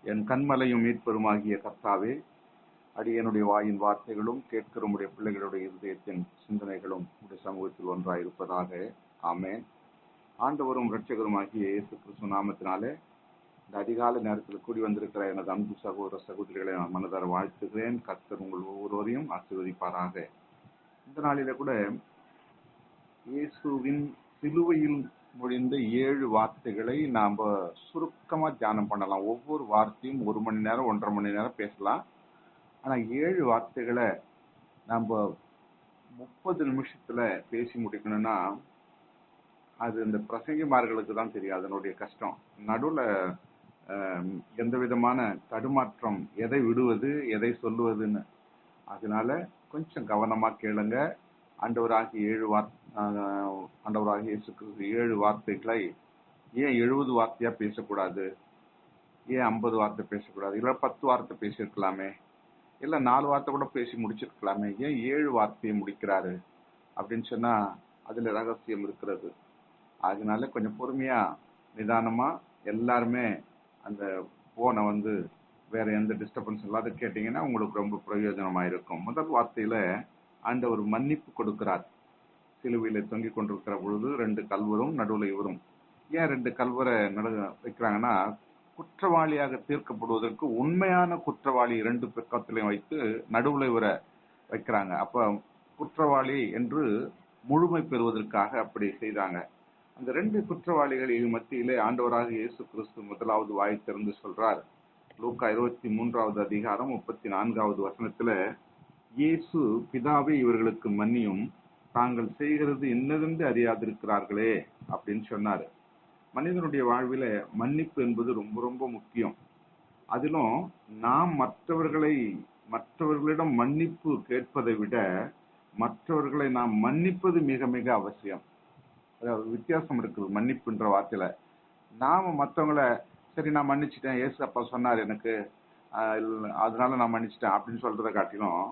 என் கண்மலையும் மீட்பெருமாகிய கர்த்தாவே, அடியனுடைய வாயின் வார்த்தைகளும் கேட்கிற உடைய பிள்ளைகளுடைய இருதயத்தின் சிந்தனைகளும் உடைய சமூகத்தில் ஒன்றாயிருப்பதாக. ஆமென். ஆண்டவரும் இரட்சகருமாகிய இயேசு கிறிஸ்து நாமத்தினாலே இந்த அதிகாலை நேரத்தில் கூடி வந்திருக்கிற எனது அன்பு சகோதர சகோதரிகளை நான் மனதார வாழ்த்துகிறேன். கர்த்தர் உங்கள் ஒவ்வொருவரையும் ஆசீர்வதிப்பாராக. இந்த நாளில கூட இயேசுவின் சிலுவையில் முடிந்த 7 வார்த்தைகளை நாம் சுருக்கமா தியானம் பண்ணலாம். ஒவ்வொரு வார்த்தையும் 1 மணி நேரம் 1.5 மணி நேரம் பேசலாம். ஆனா 7 வார்த்தைகளை நம்ம 30 நிமிஷத்துல பேசி முடிக்கணும்னா அது இந்த பிரசங்கிமார்களுக்கு தான் தெரியும் அதனுடைய கஷ்டம். நடுவுல எந்த விதமான தடுமாற்றம், எதை விடுவது எதை சொல்லுவதுன்னு. அதனால கொஞ்சம் கவனமா கேளுங்க. ஆண்டவராகிய இயேசு கிறிஸ்து 7 வார்த்தைகளை ஏன் 70 வார்த்தையா பேசக்கூடாது, ஏன் 50 வார்த்தை பேசக்கூடாது, இல்ல 10 வார்த்தை பேசியிருக்கலாமே, இல்ல 4 வார்த்தை கூட பேசி முடிச்சிருக்கலாமே, ஏன் 7 வார்த்தையை முடிக்கிறாரு அப்படின்னு சொன்னா அதுல ரகசியம் இருக்கிறது. அதனால கொஞ்சம் பொறுமையா நிதானமா எல்லாருமே அந்த போனை வேற எந்த டிஸ்டர்பன்ஸ் இல்லாத கேட்டீங்கன்னா உங்களுக்கு ரொம்ப பிரயோஜனமா இருக்கும். முதல் வார்த்தையில ஆண்டவர் மன்னிப்பு கொடுக்கிறார். சிலுவையில தொங்கிக் கொண்டிருக்கிற பொழுது 2 கல்வரும் நடுவுல இவரும். ஏன் 2 கல்வரை வைக்கிறாங்கன்னா, குற்றவாளியாக தீர்க்கப்படுவதற்கு உண்மையான குற்றவாளி 2 பக்கத்திலையும் வைத்து நடுவுல இவரை வைக்கிறாங்க. அப்ப குற்றவாளி என்று முழுமை பெறுவதற்காக அப்படி செய்தாங்க. அந்த 2 குற்றவாளிகளின் மத்தியிலே ஆண்டவராக இயேசு கிறிஸ்து முதலாவது வாய் திறந்து சொல்றார். லூக்கா 23வது அதிகாரம் 34வது வசனத்துல, இயேசு, பிதாவே இவர்களுக்கு மன்னியும், தாங்கள் செய்கிறது என்னதென்று அறியாதிருக்கிறார்களே அப்படின்னு சொன்னாரு. மனிதனுடைய வாழ்வில மன்னிப்பு என்பது ரொம்ப ரொம்ப முக்கியம். அதிலும் நாம் மற்றவர்களிடம் மன்னிப்பு கேட்பதை விட மற்றவர்களை நாம் மன்னிப்பது மிக மிக அவசியம். அதாவது வித்தியாசம் இருக்குது மன்னிப்புன்ற வார்த்தையில. நாம மற்றவங்களை சரி நான் மன்னிச்சிட்டேன், ஏசு அப்பா சொன்னார் எனக்கு, அதனால நான் மன்னிச்சிட்டேன் அப்படின்னு சொல்றதை காட்டிலும்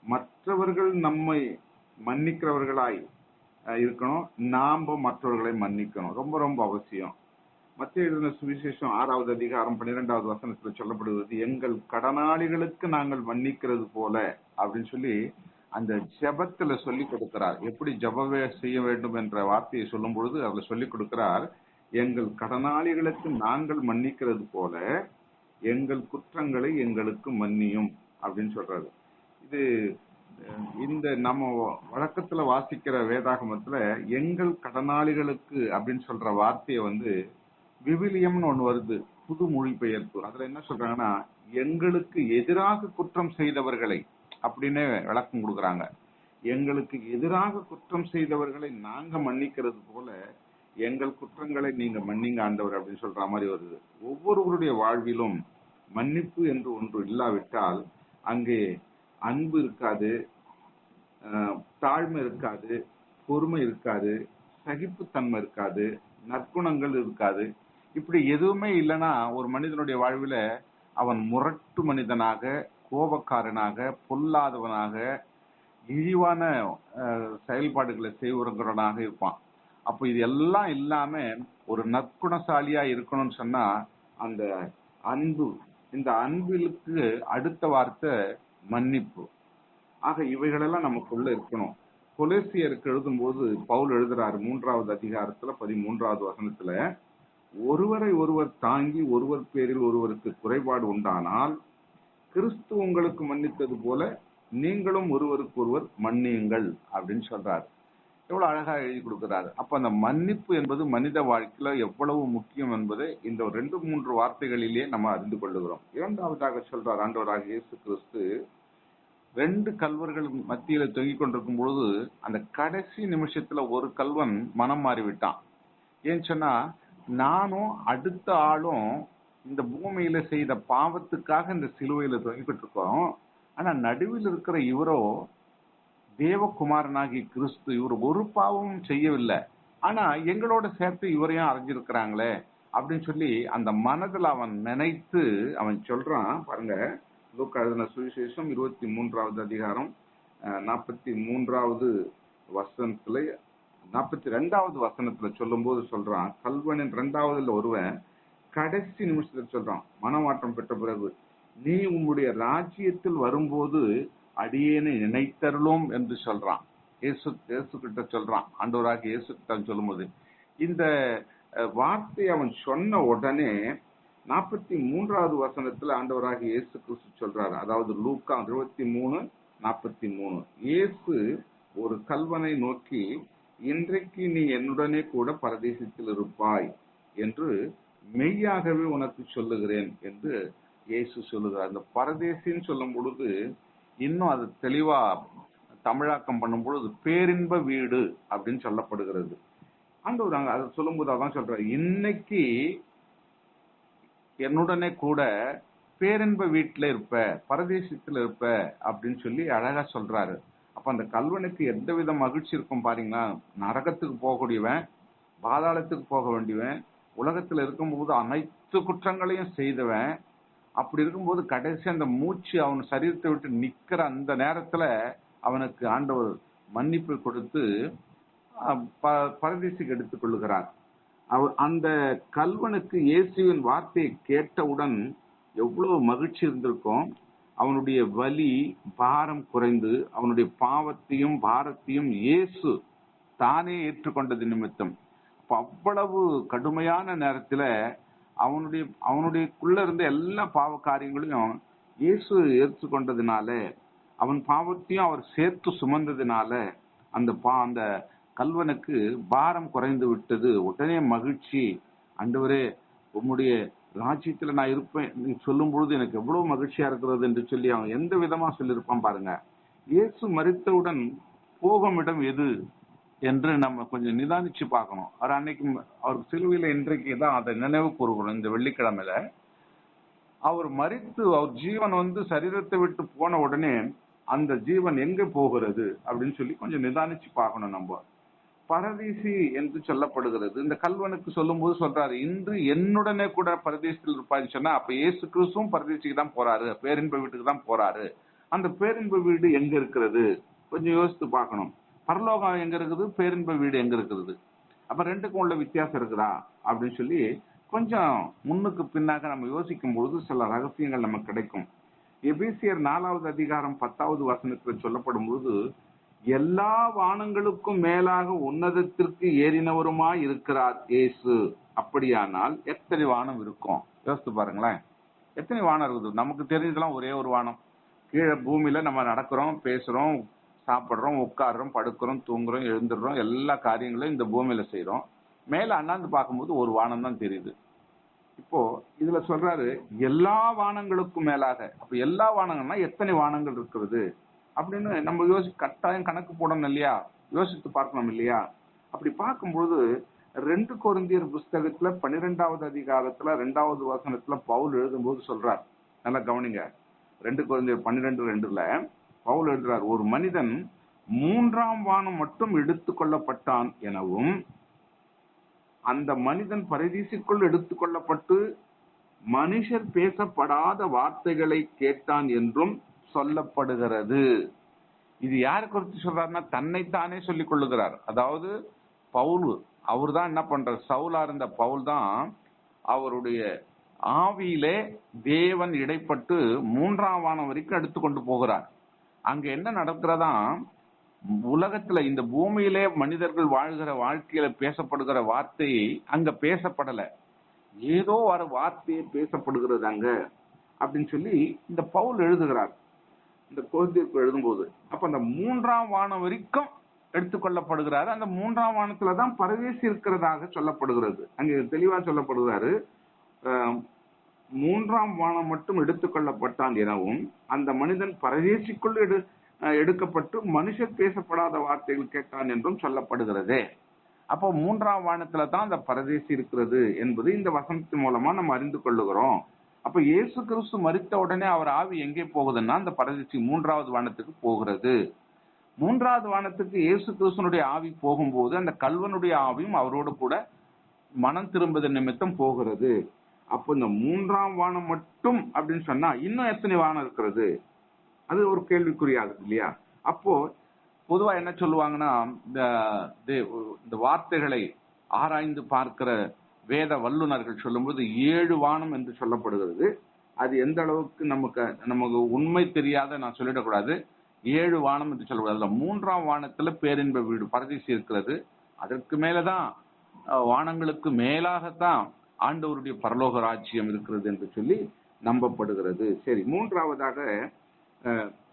மற்றவர்கள் நம்மை மன்னிக்கிறவர்களாய் இருக்கணும், நாம மற்றவர்களை மன்னிக்கணும். ரொம்ப ரொம்ப அவசியம். மத்திய எழுதின சுவிசேஷம் 6வது அதிகாரம் 12வது வசனத்துல சொல்லப்படுவது, எங்கள் கடனாளிகளுக்கு நாங்கள் மன்னிக்கிறது போல அப்படின்னு சொல்லி அந்த ஜெபத்துல சொல்லி கொடுக்கிறார். எப்படி ஜெபவே செய்ய வேண்டும் என்ற வார்த்தையை சொல்லும் பொழுது அதுல சொல்லி கொடுக்கிறார், எங்கள் கடனாளிகளுக்கு நாங்கள் மன்னிக்கிறது போல எங்கள் குற்றங்களை எங்களுக்கு மன்னியும் அப்படின்னு சொல்றாரு. இது இந்த நம்ம வழக்கத்துல வாசிக்கிற வேதாகமத்துல எங்கள் கடனாளிகளுக்கு அப்படின்னு சொல்ற வார்த்தையை விவிலியம்னு ஒண்ணு வருது, புது மொழிபெயர்ப்பு. அதுல என்ன சொல்றாங்கன்னா, எங்களுக்கு எதிராக குற்றம் செய்தவர்களை அப்படின்னு விளக்கம் கொடுக்கறாங்க. எங்களுக்கு எதிராக குற்றம் செய்தவர்களை நாங்க மன்னிக்கிறது போல எங்கள் குற்றங்களை நீங்க மன்னிங்க ஆண்டவர் அப்படின்னு சொல்ற மாதிரி வருது. ஒவ்வொருவருடைய வாழ்விலும் மன்னிப்பு என்று ஒன்று இல்லாவிட்டால் அங்கே அன்பு இருக்காது, தாழ்மை இருக்காது, பொறுமை இருக்காது, சகிப்புத்தன்மை இருக்காது, நற்குணங்கள் இருக்காது. இப்படி எதுவுமே இல்லைன்னா ஒரு மனிதனுடைய வாழ்வில அவன் முரட்டு மனிதனாக, கோபக்காரனாக, பொல்லாதவனாக, இழிவான செயல்பாடுகளை செய்வர்களாக இருப்பான். அப்போ இது எல்லாம் இல்லாம ஒரு நற்குணசாலியா இருக்கணும்னு சொன்னா அந்த அன்பு, இந்த அன்பிற்கு அடுத்த வார்த்தை மன்னிப்பு. ஆக இவைகளெல்லாம் நமக்குள்ள இருக்கணும். கொலோசியருக்கு எழுதும் போது பவுல் எழுதுறாரு 3வது அதிகாரத்துல 13வது வசனத்துல, ஒருவரை ஒருவர் தாங்கி ஒருவர் பேரில் ஒருவருக்கு குறைபாடு உண்டானால் கிறிஸ்து உங்களுக்கு மன்னித்தது போல நீங்களும் ஒருவருக்கு ஒருவர் மன்னியுங்கள் அப்படின்னு சொல்றாரு. எவ்வளவு அழகா எழுதி கொடுக்கிறாரு. அப்ப அந்த மன்னிப்பு என்பது மனித வாழ்க்கையில எவ்வளவு முக்கியம் என்பதை இந்த 2-3 வார்த்தைகளிலே நம்ம அறிந்து கொள்ளுகிறோம். இரண்டாவதாக சொல்றார் ஆண்டவராக இயேசு கிறிஸ்து, 2 கல்வர்கள் மத்தியில தொங்கிக் கொண்டிருக்கும் பொழுது அந்த கடைசி நிமிஷத்துல ஒரு கல்வன் மனம் மாறிவிட்டான். ஏன்னு சொன்னா, நானும் அடுத்த ஆளும் இந்த பூமியில செய்த பாவத்துக்காக இந்த சிலுவையில தொங்கிக்கிட்டு இருக்கோம். ஆனா நடுவில் இருக்கிற இவரோ தேவகுமாரனாகி கிறிஸ்து, இவர் ஒரு பாவமும் செய்யவில்லை, ஆனா எங்களோட சேர்த்து இவரையும் அறைஞ்சிருக்கிறாங்களே அப்படின்னு சொல்லி அந்த மனதில் அவன் நினைத்து அவன் சொல்றான். பாருங்க, லூக்கா எழுதின சுவிசேஷம் 23வது அதிகாரம் 43வது வசனத்துல 42வது வசனத்துல சொல்லும் போது சொல்றான், கல்வனின் 2வதுல ஒருவன் கடைசி நிமிஷத்துல சொல்றான், மனமாற்றம் பெற்ற பிறகு, நீ உன்னுடைய ராஜ்யத்தில் வரும்போது அடியேனை நினைத்தருளும் என்று சொல்றான். இயேசு கிட்ட சொல்றான், ஆண்டவராக இயேசு கிட்ட சொல்லும்போது இந்த வார்த்தை அவன் சொன்ன உடனே 43வது வசனத்துல ஆண்டவராக இயேசு கிறிஸ்து சொல்றாரு. அதாவது லூக்கா 23:43, இயேசு ஒரு கல்வனை நோக்கி, இன்றைக்கு நீ என்னுடனே கூட பரதேசத்தில் இருப்பாய் என்று மெய்யாகவே உனக்கு சொல்லுகிறேன் என்று இயேசு சொல்லுகிறார். அந்த பரதேசின்னு சொல்லும் பொழுது இன்னும் அது தெளிவா தமிழாக்கம் பண்ணும் பொழுது பேரின்ப வீடு அப்படின்னு சொல்லப்படுகிறது. ஆண்டவர் அங்க அதை சொல்லும் போது அதான் சொல்றாரு, இன்னைக்கு என்னுடனே கூட பேரின்ப வீட்டுல இருப்ப, பரதேசத்துல இருப்ப அப்படின்னு சொல்லி அழகா சொல்றாரு. அப்ப அந்த கல்வனுக்கு எந்த வித மகிழ்ச்சி இருக்கும் பாருங்களா. நரகத்துக்கு போகக்கூடியவன், பாதாளத்துக்கு போக வேண்டியவன், உலகத்துல இருக்கும்போது அனைத்து குற்றங்களையும் செய்தவன், அப்படி இருக்கும்போது கடைசி அந்த மூச்சு அவன் சரீரத்தை விட்டு நிக்கிற அந்த நேரத்துல அவனுக்கு ஆண்டவர் மன்னிப்பு கொடுத்து பரதேசிக்கு எடுத்துக் கொள்ளுகிறார். அந்த கல்வனுக்கு இயேசுவின் வார்த்தையை கேட்டவுடன் எவ்வளவு மகிழ்ச்சி இருந்திருக்கும். அவனுடைய வலி பாரம் குறைந்து அவனுடைய பாவத்தையும் பாரத்தையும் இயேசு தானே ஏற்றுக்கொண்டது நிமித்தம் அவ்வளவு கடுமையான நேரத்துல அவனுடையக்குள்ள இருந்த எல்லா பாவ காரியங்களையும் இயேசு ஏற்றுக்கொண்டதுனால, அவன் பாவத்தையும் அவர் சேர்த்து சுமந்ததுனால அந்த கல்வனுக்கு பாரம் குறைந்து விட்டது. உடனே மகிழ்ச்சி, ஆண்டவரே உம்முடைய ராஜ்யத்துல நான் இருப்பேன் நீ சொல்லும் பொழுது எனக்கு எவ்வளவு மகிழ்ச்சியா இருக்கிறது என்று சொல்லி அவன் எந்த விதமா சொல்லியிருப்பான் பாருங்க. இயேசு மரித்தவுடன் போகும் இடம் எது என்று நம்ம கொஞ்சம் நிதானிச்சு பார்க்கணும். அவர் அன்னைக்கு அவர் சிலுவையில இன்றைக்கு தான் அதை நினைவு கூறுகிறோம். இந்த வெள்ளிக்கிழமையில அவர் மரித்து அவர் ஜீவன் சரீரத்தை விட்டு போன உடனே அந்த ஜீவன் எங்க போகிறது அப்படின்னு சொல்லி கொஞ்சம் நிதானிச்சு பார்க்கணும். நம்ம பரதேசி என்று சொல்லப்படுகிறது. இந்த கல்வனுக்கு சொல்லும் போது சொல்றாரு, இன்று என்னுடனே கூட பரதேசத்தில் இருப்பான்னு சொன்னா, அப்ப இயேசு கிறிஸ்துவும் பரதேசிக்கு தான் போறாரு, பேரின்ப வீட்டுக்கு தான் போறாரு. அந்த பேரின்ப வீடு எங்க இருக்கிறது கொஞ்சம் யோசித்து பார்க்கணும். பரலோகம் எங்க இருக்குது, பேரின்ப வீடு எங்க இருக்கிறது, அப்ப ரெண்டுக்கும் உள்ள வித்தியாசம் இருக்குதா அப்படின்னு சொல்லி கொஞ்சம் முன்னுக்கு பின்னாக நம்ம யோசிக்கும் பொழுது சில ரகசியங்கள் நமக்கு கிடைக்கும். எபேசியர் 4வது அதிகாரம் 10வது வசனத்தில் சொல்லப்படும் போது, எல்லா வானங்களுக்கும் மேலாக உன்னதத்திற்கு ஏறினவருமாய் இருக்கிறார் இயேசு. அப்படியானால் எத்தனை வானம் இருக்கும் யோசித்து பாருங்களேன். எத்தனை வானம் இருக்குது? நமக்கு தெரிஞ்சதெல்லாம் ஒரே ஒரு வானம். கீழே பூமியில நம்ம நடக்கிறோம், பேசுறோம், சாப்பிட்றோம், உட்காடுறோம், படுக்கிறோம், தூங்குறோம், எழுந்துடுறோம், எல்லா காரியங்களும் இந்த பூமியில செய்யறோம். மேல அண்ணாந்து பார்க்கும்போது ஒரு வானம் தான் தெரியுது. இப்போ இதுல சொல்றாரு எல்லா வானங்களுக்கும் மேலாக. அப்ப எல்லா வானங்கள்னா எத்தனை வானங்கள் இருக்கிறது அப்படின்னு நம்ம கட்டாயம் கணக்கு போடணும் இல்லையா, யோசித்து பார்க்கணும் இல்லையா. அப்படி பார்க்கும்போது 2 கொரிந்தியர் புஸ்தகத்துல 12வது அதிகாரத்துல 2வது வசனத்துல பவுல் எழுதும்போது சொல்றார், நல்லா கவனிங்க. 2 கொரிந்தியர் 12:2 பவுல் எழுதுறார், ஒரு மனிதன் 3ஆம் வானம் மட்டும் எடுத்துக் கொள்ளப்பட்டான் எனவும் அந்த மனிதன் பரதீசுக்குள் எடுத்துக் கொள்ளப்பட்டு மனுஷர் பேசப்படாத வார்த்தைகளை கேட்டான் என்றும் சொல்லப்படுகிறது. இது யாரு குறித்து சொல்றாருன்னா, தன்னைத்தானே சொல்லிக் கொள்ளுகிறார். அதாவது பவுல் அவர் தான் என்ன பண்றார், சவுலா இருந்த பவுல் தான் அவருடைய ஆவியிலே தேவன் இடைப்பட்டு 3ஆம் வானம் வரைக்கும் எடுத்துக்கொண்டு போகிறார். அங்க என்ன நடக்கிறதா, உலகத்துல இந்த பூமியிலே மனிதர்கள் வாழ்கிற வாழ்க்கையில பேசப்படுகிற வார்த்தையை அங்க பேசப்படல, ஏதோ ஒரு வார்த்தையை பேசப்படுகிறது அங்க அப்படின்னு சொல்லி இந்த பவுல் எழுதுகிறார் இந்த கொரிந்தியருக்கு எழுதும்போது. அப்ப அந்த 3ஆம் வானம் வரைக்கும் எடுத்துக்கொள்ளப்படுகிறாரு. அந்த 3ஆம் வானத்துலதான் பரதேசி இருக்கிறதாக சொல்லப்படுகிறது. அங்க தெளிவா சொல்லப்படுகிறாரு, 3ஆம் வானம் மட்டும் எடுத்துக்கொள்ளப்பட்டான் எனவும் அந்த மனிதன் பரதேசிக்குள் எடுக்கப்பட்டு மனுஷர் பேசப்படாத வார்த்தைகள் கேட்டான் என்றும் சொல்லப்படுகிறது. அப்போ 3ஆம் வானத்துல தான் அந்த பரதேசி இருக்கிறது என்பது இந்த வசனத்தின் மூலமா நம்ம அறிந்து கொள்ளுகிறோம். அப்ப இயேசு கிறிஸ்து மரித்த உடனே அவர் ஆவி எங்கே போகுதுன்னா அந்த பரதேசி 3வது வானத்துக்கு போகிறது. 3வது வானத்துக்கு இயேசு கிறிஸ்துனுடைய ஆவி போகும்போது அந்த கல்வனுடைய ஆவியும் அவரோடு கூட மனம் திரும்புத நிமித்தம் போகிறது. அப்போ இந்த 3ஆம் வானம் மட்டும் அப்படின்னு சொன்னா இன்னும் எத்தனை வானம் இருக்கிறது, அது ஒரு கேள்விக்குறியாது இல்லையா. அப்போ பொதுவா என்ன சொல்லுவாங்கன்னா, இந்த வார்த்தைகளை ஆராய்ந்து பார்க்கிற வேத வல்லுநர்கள் சொல்லும்போது 7 வானம் என்று சொல்லப்படுகிறது. அது எந்த அளவுக்கு நமக்கு உண்மை தெரியாத நான் சொல்லிடக்கூடாது. 7 வானம் என்று சொல்லக்கூடாது. அதுல 3ஆம் வானத்துல பேரின்ப வீடு பரதீசி இருக்கிறது. அதற்கு மேலதான் வானங்களுக்கு மேலாகத்தான் ஆண்டவருடைய பரலோக ராஜ்யம் இருக்கிறது என்று சொல்லி நம்பப்படுகிறது. சரி, 3ஆவதாக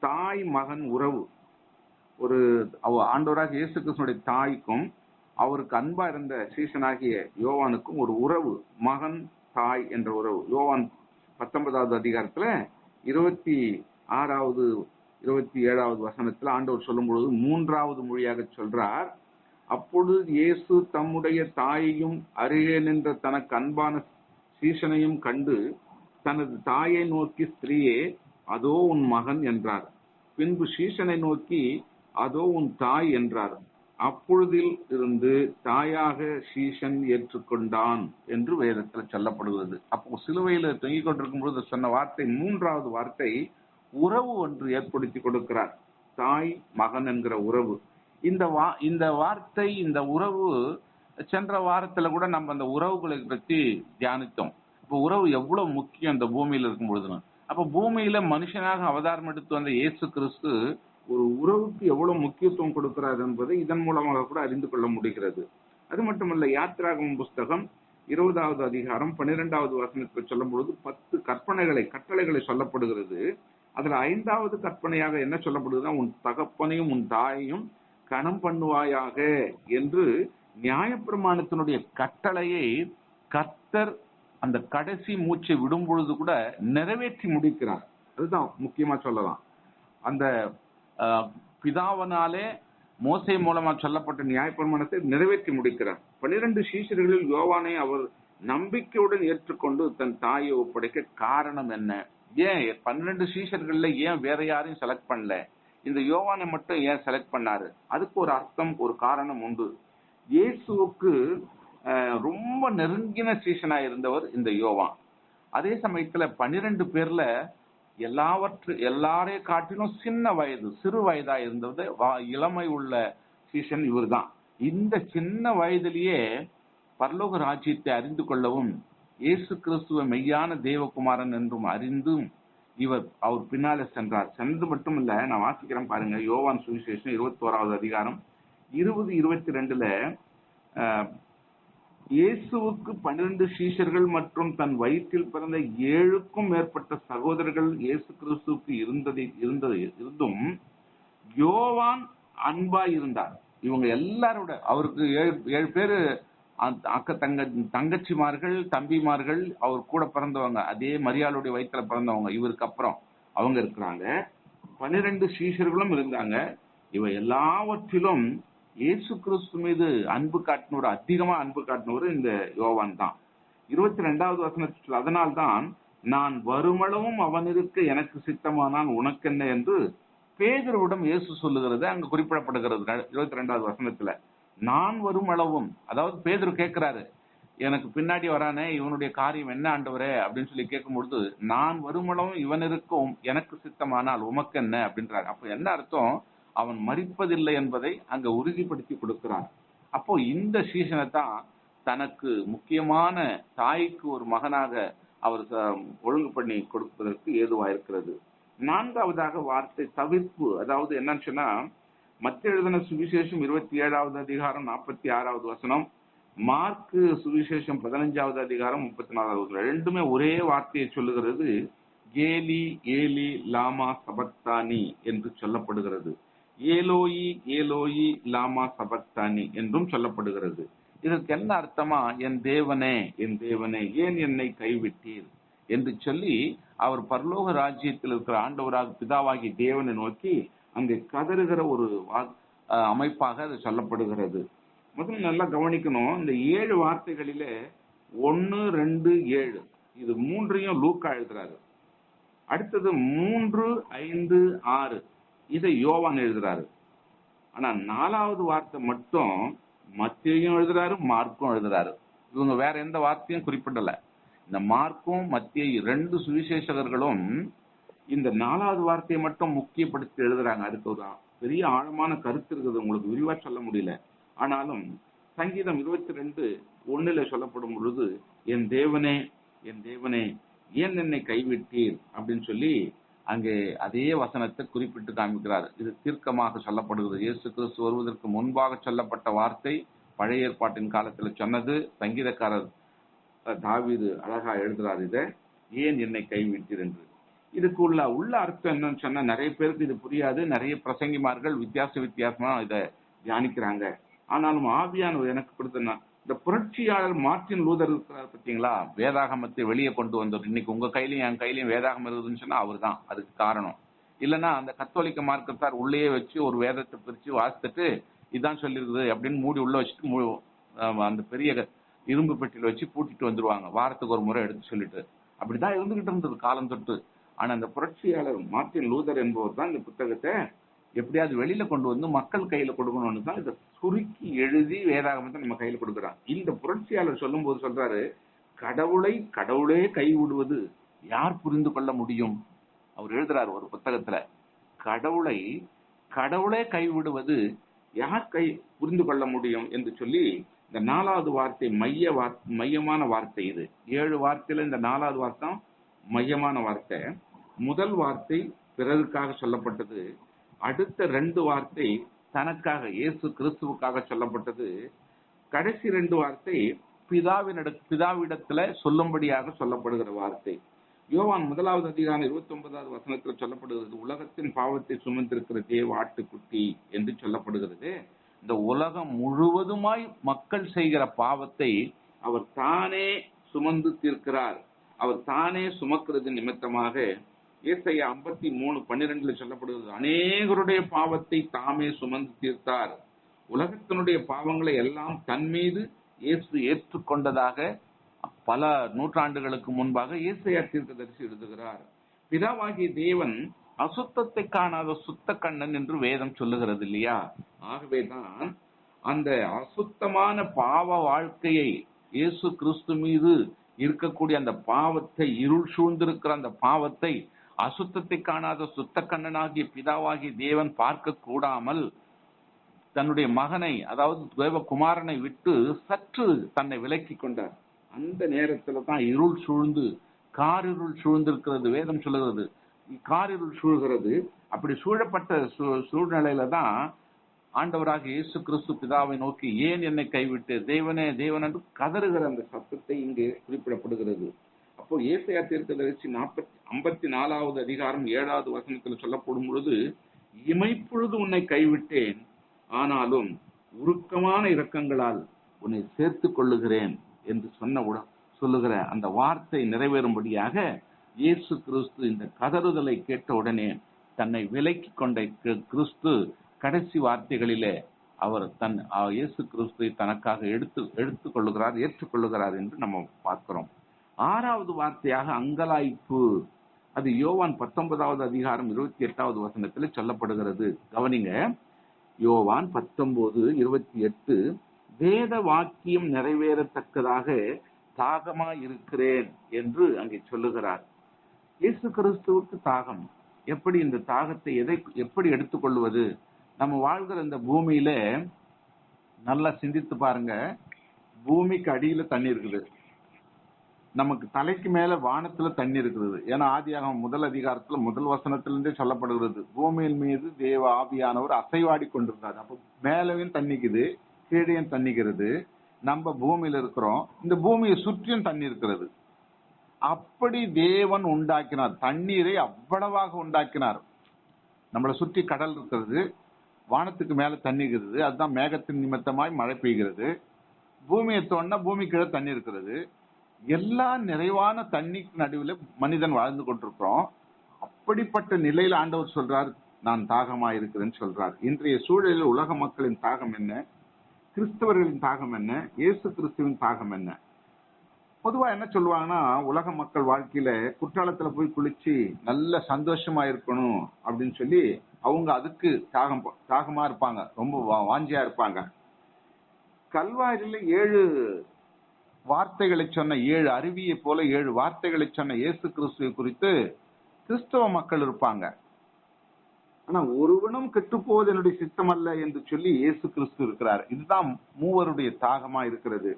தாய் மகன் உறவு. ஒரு ஆண்டவராக இயேசு கிறிஸ்துவினுடைய தாய்க்கும் அவருக்கு அன்பா இருந்த சீசனாகிய யோவானுக்கும் ஒரு உறவு, மகன் தாய் என்ற உறவு. யோவான் 19வது அதிகாரத்துல 26வது 27வது வசனத்துல ஆண்டவர் சொல்லும் பொழுது 3வது மொழியாக சொல்றார். அப்பொழுது இயேசு தம்முடைய தாயையும் அருகே நின்ற தனக்கு அன்பான சீசனையும் கண்டு தனது தாயை நோக்கி, ஸ்திரீயே, அதோ உன் மகன் என்றார். பின்பு சீசனை நோக்கி, அதோ உன் தாய் என்றார். அப்பொழுதில் இருந்து தாயாக சீசன் ஏற்றுக்கொண்டான் என்று வேதத்தில் சொல்லப்படுகிறது. அப்போ சிலுவையில தொங்கிக் கொண்டிருக்கும் பொழுது சொன்ன வார்த்தை, 3வது வார்த்தை உறவு ஒன்று ஏற்படுத்தி கொடுக்கிறார். தாய் மகன் என்கிற உறவு. இந்த வார்த்தை, இந்த உறவு சென்ற வாரத்துல கூட நம்ம அந்த உறவுகளை பற்றி தியானித்தோம். இப்போ உறவு எவ்வளவு முக்கியம் இந்த பூமியில இருக்கும் பொழுதுன்னு. அப்ப பூமியில மனுஷனாக அவதாரம் எடுத்து வந்த இயேசு கிறிஸ்து ஒரு உறவுக்கு எவ்வளவு முக்கியத்துவம் கொடுக்கிறார் என்பதை இதன் மூலமாக கூட அறிந்து கொள்ள முடிகிறது. அது மட்டுமல்ல, யாத்திராகமம் புஸ்தகம் 20வது அதிகாரம் 12வது வசனத்தில் சொல்லும் பொழுது 10 கட்டளைகளை சொல்லப்படுகிறது. அதுல 5வது கற்பனையாக என்ன சொல்லப்படுதுன்னா, உன் தகப்பனையும் உன் தாயையும் கனம் பண்ணுவாயாக என்று நியாயப்பிரமாணத்தினுடைய கட்டளையை கர்த்தர் அந்த கடைசி மூச்சை விடும் பொழுது கூட நிறைவேற்றி முடிக்கிறார். அதுதான் முக்கியமா சொல்லலாம். அந்த பிதாவனாலே மோசே மூலமா சொல்லப்பட்ட நியாயப்பிரமாணத்தை நிறைவேற்றி முடிக்கிறார். 12 சீஷர்களில் யோவானை அவர் நம்பிக்கையுடன் ஏற்றுக்கொண்டு தன் தாயை ஒப்படைக்க காரணம் என்ன? ஏன் 12 சீஷர்கள்ல ஏன் வேற யாரையும் செலக்ட் பண்ணல? இந்த யோவானை மட்டும் ஏன் செலக்ட் பண்ணாரு? அதுக்கு ஒரு அர்த்தம், ஒரு காரணம் உண்டு. இயேசுவுக்கு ரொம்ப நெருங்கின சீஷனா இருந்தவர் இந்த யோவான். அதே சமயத்துல 12 பேர்ல எல்லாரையும் காட்டிலும் சிறு வயதா இருந்தது இளமை உள்ள சீசன் இவர் தான். இந்த சின்ன வயதிலேயே பரலோக ராஜ்யத்தை அறிந்து கொள்ளவும் இயேசு கிறிஸ்துவ மெய்யான தேவகுமாரன் என்றும் அறிந்தும் அவர் பின்னாலே சென்றது மட்டுமில்ல. நான் வாசிக்கிறேன் பாருங்க, யோவான் சுவிசேஷம் 21வது அதிகாரம் 20-22ல இயேசுவுக்கு 12 சீஷர்கள் மற்றும் தன் வயிற்றில் பிறந்த 7க்கும் மேற்பட்ட சகோதரர்கள் இயேசு கிறிஸ்துவுக்கு இருந்தும் யோவான் அன்பாய் இருந்தார். இவங்க எல்லாரோட அவருக்கு 7 பேரு தங்கச்சிமார்கள், தம்பிமார்கள், அவர் கூட பிறந்தவங்க, அதே மரியாளுடைய வயிற்றுல பிறந்தவங்க. இவருக்கு அப்புறம் அவங்க இருக்கிறாங்க. 12 சீஷர்களும் இருந்தாங்க. இவ எல்லாவற்றிலும் இயேசு கிறிஸ்து மீது அதிகமா அன்பு காட்டினவர் இந்த யோவான் தான். 22வது வசனத்தில், அதனால்தான் நான் வருமளவும் அவன் இருக்க எனக்கு சித்தமானால் உனக்கென்ன என்று பேதுருவிடம் இயேசு சொல்லுகிறது அங்க குறிப்பிடப்படுகிறது. 22வது வசனத்துல நான் வருமளவும், அதாவது பேதுரு கேட்கிறாரு, எனக்கு பின்னாடி வரானே இவனுடைய காரியம் என்ன ஆண்டவரே அப்படின்னு சொல்லி கேட்கும் பொழுது, நான் வருமளவும் இவன் இருக்கும் எனக்கு சித்தமானால் உமக்கு என்ன அப்படின்றாங்க. அப்ப என்ன அர்த்தம்? அவன் மரிப்பதில்லை என்பதை அங்க உறுதிப்படுத்தி கொடுக்கிறான். அப்போ இந்த சீசனை தான் தனக்கு முக்கியமான தாய்க்கு ஒரு மகனாக அவர் ஒழுங்கு பண்ணி கொடுப்பதற்கு ஏதுவாயிருக்கிறது. 4வதாக வார்த்தை தவிர்ப்பு. அதாவது என்னன்னு சொன்னா, மத்திய எழுதின சுவிசேஷம் 27வது அதிகாரம் 46வது வசனம், மார்க்கு சுவிசேஷம் 15வது அதிகாரம் 34வது வசனம், ரெண்டுமே ஒரே வார்த்தையை சொல்லுகிறது. ஏலி ஏலி லாமா சபக்தானி என்று சொல்லப்படுகிறது. ஏலோயி ஏலோயி லாமா சபக்தானி என்றும் சொல்லப்படுகிறது. இதற்கு என்ன அர்த்தமா? என் தேவனே என் தேவனே ஏன் என்னை கைவிட்டீர் என்று சொல்லி அவர் பரலோக ராஜ்யத்தில் இருக்கிற ஆண்டவராக பிதாவாகி தேவனை நோக்கி அங்கே கதறுகிற ஒரு அமைப்பாக அது சொல்லப்படுகிறது. முதல்ல நல்லா கவனிக்கணும், இந்த 7 வார்த்தைகளிலே 1, 2, 7 இது 3ஐயும் லூக்கா எழுதுறாரு. அடுத்தது 3, 5, 6 இதை யோவான் எழுதுறாரு. ஆனா 4வது வார்த்தை மட்டும் மத்தேயும் எழுதுறாரு, மார்க்கும் எழுதுறாரு. இவங்க வேற எந்த வார்த்தையும் குறிப்பிடல. இந்த மார்க்கும் மத்தேயு 2 சுவிசேஷகர்களும் இந்த 4வது வார்த்தையை மட்டும் முக்கியப்படுத்தி எழுதுறாங்க. அதுக்கு ஒரு பெரிய ஆழமான கருத்து இருக்குது, உங்களுக்கு விரிவா சொல்ல முடியல. ஆனாலும் சங்கீதம் 22 1 சொல்லப்படும் பொழுது, என் தேவனே என் தேவனே ஏன் என்னை கைவிட்டீர் அப்படின்னு சொல்லி அங்கே அதே வசனத்தை குறிப்பிட்டு காமிக்கிறார். இது தீர்க்கமாக சொல்லப்படுகிறது. இயேசு கிறிஸ்து வருவதற்கு முன்பாக சொல்லப்பட்ட வார்த்தை, பழைய ஏற்பாட்டின் காலத்துல சொன்னது. சங்கீதக்காரர் தாவீது அழகா எழுதுறார், இதை ஏன் என்னை கைவிட்டீர் என்று. இதுக்கு உள்ள அர்த்தம் என்னன்னு சொன்னா, நிறைய பேருக்கு இது புரியாது. நிறைய பிரசங்கிமார்கள் வித்தியாசமா இதை தியானிக்கிறாங்க. ஆனாலும் ஆவியானவர் எனக்கு கொடுத்தனா, இந்த புரட்சியாளர் மார்ட்டின் லூதர் இருக்கிறார் பார்த்தீங்களா, வேதாகமத்தை வெளியே கொண்டு வந்தவர். இன்னைக்கு உங்க கையிலையும் என் கையிலையும் வேதாகமம் இருக்குதுன்னு சொன்னா அவர் தான் அதுக்கு காரணம். இல்லைன்னா அந்த கத்தோலிக்க மார்க்கத்தார் உள்ளேயே வச்சு ஒரு வேதத்தை பிரிச்சு வாசித்துட்டு இதான் சொல்லிருக்குது அப்படின்னு மூடி உள்ள வச்சுட்டு அந்த பெரிய இரும்பு பெட்டியில வச்சு பூட்டிட்டு வந்துருவாங்க, வாரத்துக்கு ஒரு முறை எடுத்து சொல்லிட்டு. அப்படிதான் இருந்துகிட்டு இருந்தது காலம் தொட்டு. ஆனா அந்த புரட்சியாளர் மார்ட்டின் லூதர் என்பவர் தான் இந்த புத்தகத்தை எப்படியாவது வெளியில கொண்டு வந்து மக்கள் கையில கொடுக்கணும்னு தான் இதை சுருக்கி எழுதி வேதாகமத்தை நம்ம கையில கொடுக்குறான். இந்த புரட்சியாளர் சொல்லும் போது சொல்றாரு, கடவுளே கைவிடுவது யார் புரிந்து கொள்ள முடியும்? அவர் எழுதுறாரு ஒரு புத்தகத்துல, கடவுளே கைவிடுவது யார் புரிந்து கொள்ள முடியும் என்று சொல்லி, இந்த 4வது வார்த்தை மையமான வார்த்தை. இது 7 வார்த்தையில இந்த 4வது வார்த்தை மையமான வார்த்தை. முதல் வார்த்தை பிறருக்காக சொல்லப்பட்டது. அடுத்த 2 வார்த்தை தனக்காக, இயேசு கிறிஸ்துவுக்காக சொல்லப்பட்டது. கடைசி 2 வார்த்தை பிதாவிடத்துல சொல்லும்படியாக சொல்லப்படுகிற வார்த்தை. யோவான் 1வது அதிகாரம் 29வது வசனத்தில் சொல்லப்படுகிறது, உலகத்தின் பாவத்தை சுமந்திருக்கிற தேவ ஆட்டுக்குட்டி என்று சொல்லப்படுகிறது. இந்த உலகம் முழுவதுமாய் மக்கள் செய்கிற பாவத்தை அவர் தானே சுமந்து தீர்க்கிறார். அவர் தானே சுமக்கிறது நிமித்தமாக ஏசாயா 53:12 சொல்லப்படுகிறது, அநேகருடைய பாவத்தை தாமே சுமந்து தீர்த்தார். உலகத்தினுடைய பாவங்களை எல்லாம் தன் மீது இயேசு ஏற்றுக்கொண்டதாக பல நூற்றாண்டுகளுக்கு முன்பாக ஏசாயா தீர்க்கதரிசி எழுதுகிறார். பிதாவாகிய தேவன் அசுத்தத்தை காணாத சுத்த கண்ணன் என்று வேதம் சொல்லுகிறது இல்லையா? ஆகவேதான் அந்த அசுத்தமான பாவ வாழ்க்கையை, இயேசு கிறிஸ்து மீது இருக்கக்கூடிய அந்த பாவத்தை, இருள் சூழ்ந்திருக்கிற அந்த பாவத்தை அசுத்தத்தை காணாத சுத்த கண்ணனாகிய பிதாவாகிய தேவன் பார்க்க கூடாமல் தன்னுடைய மகனை, அதாவது தேவகுமாரனை விட்டு சற்று தன்னை விலக்கி கொண்டார். அந்த நேரத்துல தான் இருள் சூழ்ந்து, காரிருள் சூழ்ந்திருக்கிறது. வேதம் சொல்லுகிறது காரிருள் சூழ்கிறது. அப்படி சூழப்பட்ட சூழ்நிலையில தான் ஆண்டவராக இயேசு கிறிஸ்து பிதாவை நோக்கி ஏன் என்னை கைவிட்டு தேவனே தேவன் என்று கதறுகிற அந்த சத்தத்தை இங்கே குறிப்பிடப்படுகிறது. அப்போ ஏசாயா தீர்க்கதரிசி 54வது அதிகாரம் 7வது வசனத்தில் சொல்லப்படும் பொழுது, இமைப்பொழுது உன்னை கைவிட்டேன், ஆனாலும் உருக்கமான இரக்கங்களால் உன்னை சேர்த்துக் கொள்ளுகிறேன் என்று சொல்லுகிற அந்த வார்த்தை நிறைவேறும்படியாக இயேசு கிறிஸ்து இந்த கதறுதலை கேட்ட உடனே தன்னை விலக்கி கொண்ட கிறிஸ்து கடைசி வார்த்தைகளிலே அவர் இயேசு கிறிஸ்துவை தனக்காக ஏற்றுக்கொள்ளுகிறார் என்று நம்ம பார்க்கிறோம். 6வது வார்த்தையாக அங்கலாய்ப்பு. அது யோவான் 19வது அதிகாரம் 28வது வசனத்தில் சொல்லப்படுகிறது. கவனிங்க, யோவான் 19:28, வேத வாக்கியம் நிறைவேறத்தக்கதாக தாகமாயிருக்கிறேன் என்று அங்கே சொல்லுகிறார். இயேசு கிறிஸ்துவுக்கு தாகம். எப்படி இந்த தாகத்தை எப்படி எடுத்துக்கொள்வது? நம்ம வாழ்கிற இந்த பூமியில நல்லா சிந்தித்து பாருங்க. பூமிக்கு அடியில தண்ணி இருக்குது, நமக்கு தலைக்கு மேல வானத்துல தண்ணி இருக்குது. ஏன்னா ஆதியாகமம் 1 அதிகாரத்துல 1 வசனத்திலிருந்தே சொல்லப்படுகிறது, பூமியின் மீது தேவ ஆவியானவர் அசைவாடி கொண்டிருந்தார். அப்ப மேலவும் தண்ணிக்குது, கீழையும் தண்ணிக்கிறது. நம்ம பூமியில இருக்கிறோம், இந்த பூமியை சுற்றியும் தண்ணி இருக்கிறது. அப்படி தேவன் உண்டாக்கினார், தண்ணீரை அவ்வளவாக உண்டாக்கினார். நம்மளை சுற்றி கடல் இருக்கிறது, வானத்துக்கு மேல தண்ணி இருக்கிறது, அதுதான் மேகத்தின் நிமித்தமாய் மழை பெய்கிறது. பூமியை தோண்டினா பூமி கீழே தண்ணி இருக்கிறது. எல்லா நிறைவான தண்ணிக்கு நடுவில் மனிதன் வாழ்ந்து கொண்டிருக்கிறோம். அப்படிப்பட்ட நிலையில் ஆண்டவர் சொல்றார், நான் தாகமாயிருக்கிறேன்னு சொல்றார். இன்றைய சூழலில் உலக மக்களின் தாகம் என்ன, கிறிஸ்தவர்களின் தாகம் என்ன, இயேசு கிறிஸ்துவின் தாகம் என்ன? பொதுவா என்ன சொல்லுவாங்கன்னா, உலக மக்கள் வாழ்க்கையில குற்றாலத்துல போய் குளிச்சு நல்ல சந்தோஷமா இருக்கணும் அப்படின்னு சொல்லி அவங்க அதுக்கு தாகமா இருப்பாங்க, ரொம்ப வாஞ்சியா இருப்பாங்க. கல்வாரியில 7 வார்த்தைகளை சொன்ன 7 அருவியை போல 7 வார்த்தைகளை சொன்ன இயேசு கிறிஸ்துவை குறித்து கிறிஸ்தவ மக்கள் இருப்பாங்க. ஆனா ஒருவனும் கெட்டுப்போவது என்னுடைய சித்தம் அல்ல என்று சொல்லி இயேசு கிறிஸ்து இருக்கிறார். இதுதான் மூவருடைய தாகமா இருக்கிறது.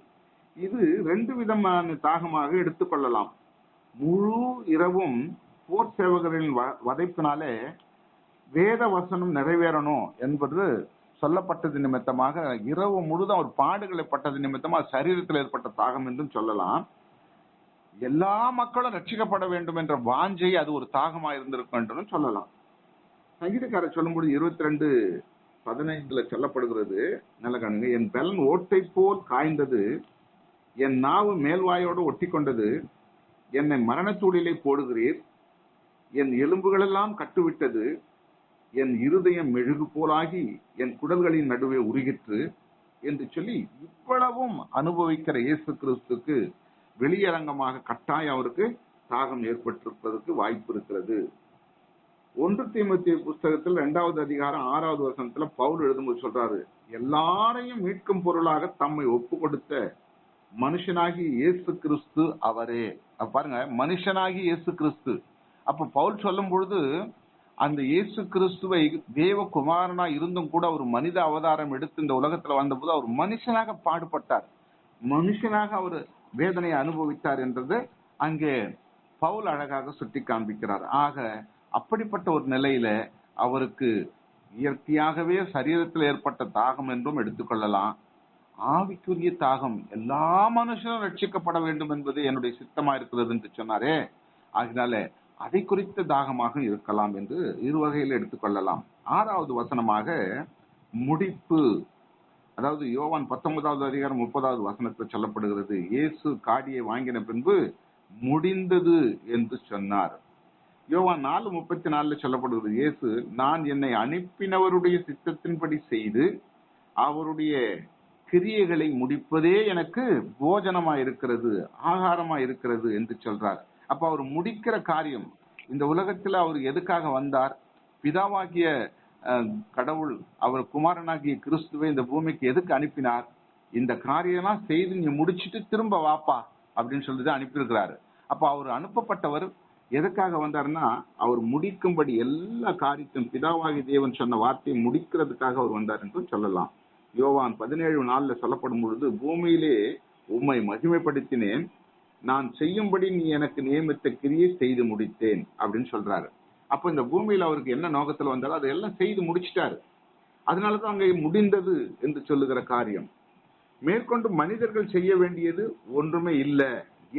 இது ரெண்டு விதமான தாகமாக எடுத்துக்கொள்ளலாம். முழு இரவும் போர் சேவகரின் வதைப்பினாலே வேத வசனம் நிறைவேறணும் என்பது சொல்லப்பட்டது நிமித்தமாக, இரவு முழுதும் அவர் பாடுகளை பட்டது நிமித்தமாக சரீரத்தில் ஏற்பட்ட தாகம் என்றும் சொல்லலாம். எல்லா மக்களும் ரட்சிக்கப்பட வேண்டும் என்ற வாஞ்சை அது ஒரு தாகமாக இருந்திருக்கும் என்றும் சொல்லலாம். சங்கீதக்காரர் சொல்லும்போது 22:15 சொல்லப்படுகிறது, நல்ல காணுங்க. என் பலன் ஓட்டை போல் காய்ந்தது, என் நாவு மேல்வாயோடு ஒட்டி கொண்டது, என்னை மரணத்தூளிலே போடுகிறீர், என் எலும்புகளெல்லாம் கட்டுவிட்டது, என் இருதயம் மெழுகு போலாகி என் குடல்களின் நடுவே உருகிற்று என்று சொல்லி இவ்வளவும் அனுபவிக்கிற இயேசு கிறிஸ்துக்கு வெளியரங்கமாக கட்டாயம் அவருக்கு தாகம் ஏற்பட்டிருப்பதற்கு வாய்ப்பு இருக்கிறது. 1 தீமோத்தேயு புஸ்தகத்தில் 2வது அதிகாரம் 6வது வசனத்துல பவுல் எழுதும்போது சொல்றாரு, எல்லாரையும் மீட்கும் பொருளாக தம்மை ஒப்பு கொடுத்த மனுஷனாகி இயேசு கிறிஸ்து அவரே. பாருங்க, மனுஷனாகி இயேசு கிறிஸ்து. அப்ப பவுல் சொல்லும் பொழுது அந்த இயேசு கிறிஸ்துவை தேவகுமாரனா இருந்தும் கூட ஒரு மனித அவதாரம் எடுத்து இந்த உலகத்துல வந்தபோது அவர் மனுஷனாக பாடுபட்டார், மனுஷனாக அவர் வேதனையை அனுபவித்தார் என்றது அங்கே பவுல் அழகாக சுட்டி காண்பிக்கிறார். ஆக அப்படிப்பட்ட ஒரு நிலையில அவருக்கு இயற்கையாகவே சரீரத்தில் ஏற்பட்ட தாகம் என்றும் எடுத்துக்கொள்ளலாம். ஆவிக்குரிய தாகம், எல்லா மனுஷனும் ரட்சிக்கப்பட வேண்டும் என்பது என்னுடைய சித்தமா இருக்கிறது என்று சொன்னாரே, ஆகினால அதை குறித்த தாகமாக இருக்கலாம் என்று இரு வகையில் எடுத்துக்கொள்ளலாம். 6வது வசனமாக முடிப்பு, அதாவது யோவான் 19வது அதிகாரம் 30வது வசனத்தில் சொல்லப்படுகிறது, இயேசு காடியை வாங்கின பின்பு முடிந்தது என்று சொன்னார். யோவான் 4:34 சொல்லப்படுகிறது, இயேசு நான் என்னை அனுப்பினவருடைய சித்தத்தின்படி செய்து அவருடைய கிரியைகளை முடிப்பதே எனக்கு போஜனமா இருக்கிறது, ஆகாரமா இருக்கிறது என்று சொல்றார். அப்ப அவர் முடிக்கிற காரியம், இந்த உலகத்துல அவர் எதுக்காக வந்தார்? பிதாவாகிய கடவுள் அவர் குமாரனாகிய கிறிஸ்துவை இந்த பூமிக்கு எதுக்கு அனுப்பினார்? இந்த காரியம்லாம் செய்து நீ முடிச்சுட்டு திரும்ப வாப்பா அப்படின்னு சொல்லிட்டு அனுப்பியிருக்கிறாரு. அப்ப அவர் அனுப்பப்பட்டவர் எதுக்காக வந்தாருன்னா, அவர் முடிக்கும்படி எல்லா காரியத்தையும் பிதாவாகிய தேவன் சொன்ன வார்த்தையை முடிக்கிறதுக்காக அவர் வந்தார் என்று சொல்லலாம். யோவான் 17:4 சொல்லப்படும் பொழுது, பூமியிலே உம்மை மகிமைப்படுத்தினேன், நான் செய்யும்படி நீ எனக்கு நியமித்த கிரியை செய்து முடித்தேன் அப்படின்னு சொல்றாரு. அப்ப இந்த பூமியில அவருக்கு என்ன நோக்கத்துல வந்தாலும் அதையெல்லாம் செய்து முடிச்சிட்டாரு. அதனாலதான் அங்கே முடிந்தது என்று சொல்லுகிற காரியம். மேற்கொண்டு மனிதர்கள் செய்ய வேண்டியது ஒன்றுமே இல்லை,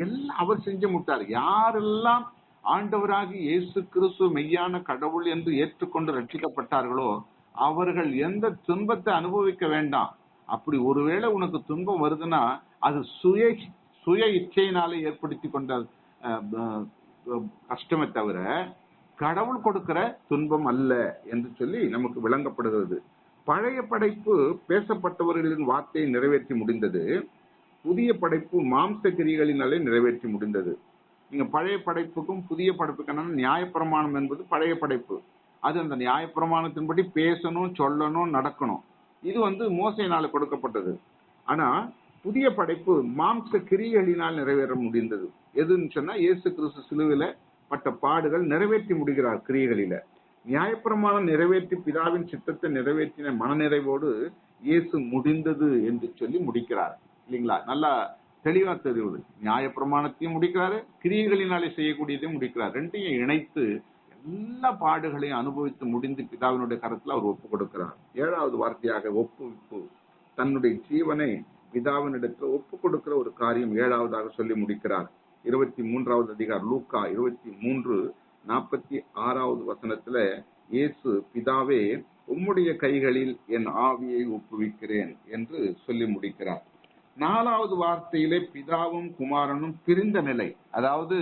எல்லாம் அவர் செஞ்சு முட்டார். யாரெல்லாம் ஆண்டவராகி இயேசு கிறிஸ்து மெய்யான கடவுள் என்று ஏற்றுக்கொண்டு ரட்சிக்கப்பட்டார்களோ அவர்கள் எந்த துன்பத்தை அனுபவிக்க வேண்டாம். அப்படி ஒருவேளை உனக்கு துன்பம் வருதுன்னா அது சுய இச்சையினாலே ஏற்படுத்தி கொண்ட கஷ்டமே தவிர கடவுள் கொடுக்கிற துன்பம் அல்ல என்று சொல்லி நமக்கு விளங்கப்படுகிறது. பழைய படைப்பு பேசப்பட்டவர்களின் வார்த்தையை நிறைவேற்றி முடிந்தது, புதிய படைப்பு மாம்ச கிரிகளினாலே நிறைவேற்றி முடிந்தது. நீங்க பழைய படைப்புக்கும் புதிய படைப்புக்கான நியாயப்பிரமாணம் என்பது பழைய படைப்பு. அது அந்த நியாயப்பிரமாணத்தின்படி பேசணும், சொல்லணும், நடக்கணும். இது மோசையினால கொடுக்கப்பட்டது. ஆனா புதிய படைப்பு மாம்ச கிரிகளினால் நிறைவேற முடிந்தது. எதுன்னு சொன்னா இயேசு கிறிஸ்து சிலுவையில பட்ட பாடுகள் நிறைவேற்றி முடிகிறார் கிரியைகளில. நியாயப்பிரமாணம் நிறைவேற்றி பிதாவின் சித்தத்தை நிறைவேற்றின மனநிறைவோடு இயேசு முடிந்தது என்று சொல்லி முடிக்கிறார். இல்லைங்களா? நல்லா தெளிவா தெரியுது. நியாயப்பிரமாணத்தையும் முடிக்கிறாரு, கிரியைகளினாலே செய்யக்கூடியதையும் முடிக்கிறார். ரெண்டையும் இணைத்து எல்லா பாடுகளையும் அனுபவித்து முடிந்து பிதாவினுடைய கரத்துல அவர் ஒப்பு கொடுக்கிறார். 7வது வார்த்தையாக ஒப்புவிப்பு, தன்னுடைய ஜீவனை பிதாவினிடத்தில் ஒப்பு கொடுக்கிற ஒரு காரியம் 7வதாக சொல்லி முடிக்கிறார். 23வது அதிகாரம் லூக்கா 23:46 வசனத்துல இயேசு பிதாவே உம்முடைய கைகளில் என் ஆவியை ஒப்புவிக்கிறேன் என்று சொல்லி முடிக்கிறார். 4வது வார்த்தையிலே பிதாவும் குமாரனும் பிரிந்த நிலை, அதாவது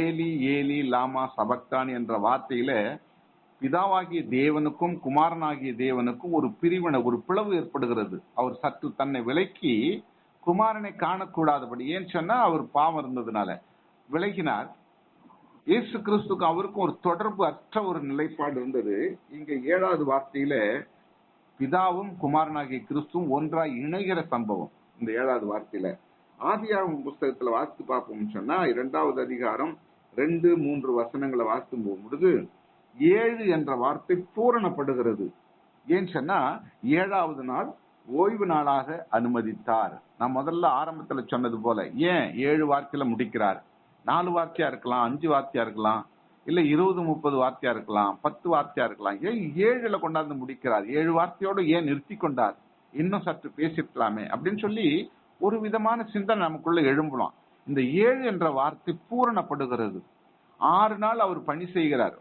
ஏலி ஏலி லாமா சபக்தான் என்ற வார்த்தையில பிதாவாகிய தேவனுக்கும் குமாரனாகிய தேவனுக்கும் ஒரு பிரிவினை, ஒரு பிளவு ஏற்படுகிறது. அவர் சற்று தன்னை விலக்கி குமாரனை காணக்கூடாதபடி, ஏன்னு சொன்னா அவர் பாவம் இருந்ததுனால விலகினார். இயேசு கிறிஸ்துக்கு அவருக்கும் ஒரு தொடர்பு அற்ற ஒரு நிலைப்பாடு இருந்தது. இங்க 7வது வார்த்தையில பிதாவும் குமாரனாகிய கிறிஸ்துவும் ஒன்றாய் இணைகிற சம்பவம் இந்த 7வது வார்த்தையில. ஆதியாகமம் புஸ்தகத்துல வாசித்து பார்ப்போம்னு சொன்னா 2வது அதிகாரம் 2-3 வசனங்களை வாசித்து போகும்பொழுது 7 என்ற வார்த்தை பூரணப்படுகிறது. ஏன்னு சொன்னா 7வது நாள் ஓய்வு நாளாக அனுமதித்தார். நான் முதல்ல ஆரம்பத்துல சொன்னது போல ஏன் 7 வார்த்தையில முடிக்கிறார்? 4 வார்த்தையா இருக்கலாம், 5 வார்த்தையா இருக்கலாம், இல்ல 20 30 வார்த்தையா இருக்கலாம், 10 வார்த்தையா இருக்கலாம். ஏன் 7ல கொண்டாந்து முடிக்கிறார்? 7 வார்த்தையோடு ஏன் நிறுத்தி கொண்டார்? இன்னும் சற்று பேசிருக்கலாமே அப்படின்னு சொல்லி ஒரு விதமான சிந்தனை நமக்குள்ள எழும்பலாம். இந்த 7 என்ற வார்த்தை பூரணப்படுகிறது. 6 நாள் அவர் பணி செய்கிறார்.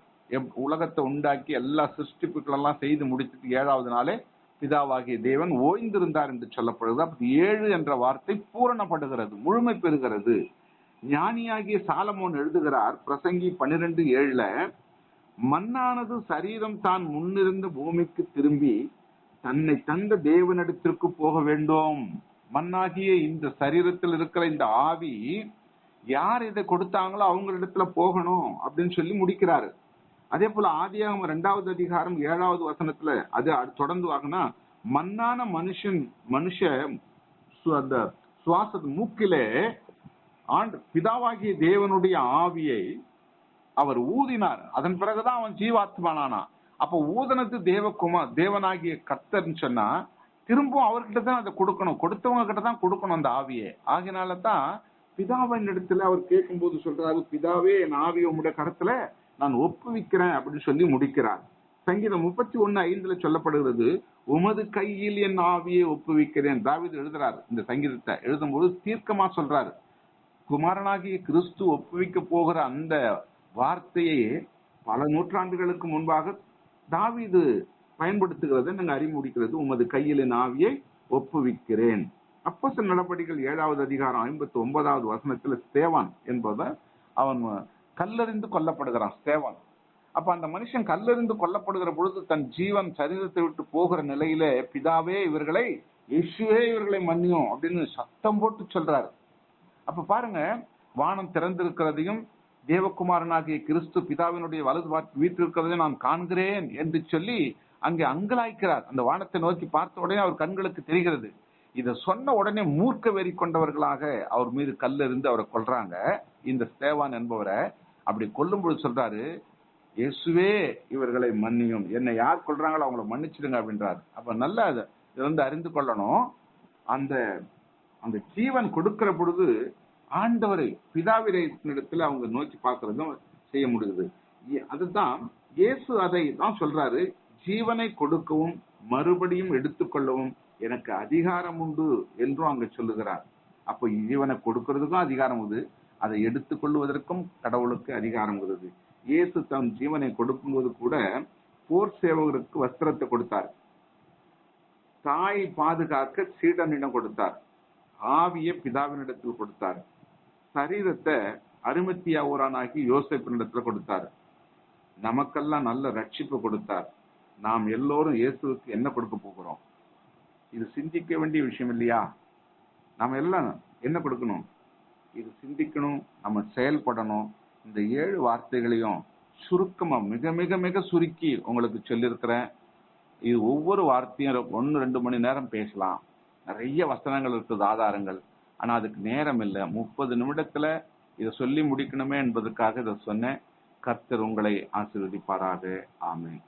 உலகத்தை உண்டாக்கி எல்லா சிருஷ்டிப்புகள் எல்லாம் செய்து முடித்துட்டு 7வது நாளே பிதாவாகிய தேவன் ஓய்ந்திருந்தார் என்று சொல்லப்படுகிறது. அப்படி 7 என்ற வார்த்தை பூரணப்படுகிறது, முழுமை பெறுகிறது. ஞானியாகிய சாலமோன் எழுதுகிறார் பிரசங்கி 12:7, மண்ணானது சரீரம் தான் முன்னிருந்த பூமிக்கு திரும்பி தன்னை தந்த தேவனிடத்திற்கு போக வேண்டும். மண்ணாகிய இந்த சரீரத்தில் இருக்கிற இந்த ஆவி யார் இதை கொடுத்தாங்களோ அவங்களிடத்துல போகணும் அப்படின்னு சொல்லி முடிக்கிறாரு. அதே போல ஆதியாகமம் 2வது அதிகாரம் 7வது வசனத்துல அது தொடர்ந்து வாங்கினா, மண்ணான மனுஷ அந்த சுவாச மூக்கிலே பிதாவாகிய தேவனுடைய ஆவியை அவர் ஊதினார். அதன் பிறகுதான் அவன் ஜீவாத்மானானா. அப்ப ஊதனது தேவனாகிய கர்த்தர்ன்னு சொன்னா திரும்பவும் அவர்கிட்ட தான் அதை கொடுக்கணும், கொடுத்தவங்க கிட்ட தான் கொடுக்கணும் அந்த ஆவியை. ஆகினாலதான் பிதாவின் இடத்துல அவர் கேட்கும் போது சொல்றாரு, பிதாவே என் ஆவியை உம்முடைய கரத்துல நான் ஒப்புவிக்கிறேன் அப்படின்னு சொல்லி முடிக்கிறார். சங்கீதம் 31:5 சொல்லப்படுகிறது, உமது கையில் என் ஆவியை ஒப்புவிக்கிறேன். தாவீது எழுதுறாரு. இந்த சங்கீதத்தை எழுதும்போது தீர்க்கமா சொல்றாரு. குமாரனாகிய கிறிஸ்து ஒப்புவிக்க போகிற அந்த வார்த்தையை பல நூற்றாண்டுகளுக்கு முன்பாக தாவீது பயன்படுத்துகிறத நாங்க அறிமுடிக்கிறது. உமது கையில் என் ஆவியை ஒப்புவிக்கிறேன். அப்போஸ்தலர் நடபடிகள் 7வது அதிகாரம் 59வது வசனத்துல ஸ்தேவான் என்பவர் அவன் கல்லெறிந்து கொல்லப்படுகிறான். ஸ்தேவான். அப்ப அந்த மனுஷன் கல்லெறிந்து கொல்லப்படுகிற பொழுது தன் ஜீவன் சரீரத்தை விட்டு போகிற நிலையில பிதாவே இவர்களை, இயேசுவே இவர்களை மன்னியும் அப்படின்னு சத்தம் போட்டு சொல்றாரு. அப்ப பாருங்க, வானம் திறந்திருக்கிறதையும் தேவகுமாரனாகிய கிறிஸ்து பிதாவினுடைய வலது வீட்டிருக்கிறதையும் நான் காண்கிறேன் என்று சொல்லி அங்கே அங்கலாய்க்கிறார். அந்த வானத்தை நோக்கி பார்த்த உடனே அவர் கண்களுக்கு தெரிகிறது. இதை சொன்ன உடனே மூர்க்க வெறி கொண்டவர்களாக அவர் மீது கல்லெறிந்து அவரை கொல்றாங்க. இந்த ஸ்தேவான் என்பவரை அப்படி கொல்லும் பொழுது சொல்றாரு, இயேசுவே இவர்களை மன்னியும், என்னை யார் கொல்றாங்களோ அவங்களை மன்னிச்சிடுங்க அப்படின்றாரு. அப்ப நல்லா இதை அறிந்து கொள்ளணும். அந்த அந்த ஜீவன் கொடுக்கிற பொழுது ஆண்டவரை பிதாவிடத்துல அவங்க நோக்கி பார்க்கறதும் செய்ய முடியுது. அதுதான் இயேசு அதை தான் சொல்றாரு, ஜீவனை கொடுக்கவும் மறுபடியும் எடுத்துக்கொள்ளவும் எனக்கு அதிகாரம் உண்டு என்றும் அங்க சொல்லுகிறார். அப்போ ஜீவனை கொடுக்கிறதுக்கும் அதிகாரம் உண்டு, அதை எடுத்துக்கொள்வதற்கும் கடவுளுக்கு அதிகாரம் உள்ளது. இயேசு தன் ஜீவனை கொடுக்கும்போது கூட போர் சேவகருக்கு வஸ்திரத்தை கொடுத்தார், தாய் பாதுகாக்க சீடனிடம் கொடுத்தார், ஆவியை பிதாவினிடத்தில் கொடுத்தார், சரீரத்தை அரிமத்தியாவூரானாகி யோசேப்பினிடத்துல கொடுத்தார், நமக்கெல்லாம் நல்ல ரட்சிப்பு கொடுத்தார். நாம் எல்லோரும் இயேசுவுக்கு என்ன கொடுக்க போகிறோம்? இது சிந்திக்க வேண்டிய விஷயம் இல்லையா? நாம எல்லாம் என்ன கொடுக்கணும்? இது சிந்திக்கணும், நம்ம செயல்படணும். இந்த 7 வார்த்தைகளையும் சுருக்கமா மிக மிக மிக சுருக்கி உங்களுக்கு சொல்லியிருக்கிறேன். இது ஒவ்வொரு வார்த்தையும் 1-2 மணி நேரம் பேசலாம். நிறைய வசனங்கள் இருக்குது, ஆதாரங்கள். ஆனா அதுக்கு நேரம் இல்லை. 30 நிமிடத்துல இதை சொல்லி முடிக்கணுமே என்பதற்காக இதை சொன்னேன். கர்த்தர் உங்களை ஆசீர்வதிப்பாராக. ஆமென்.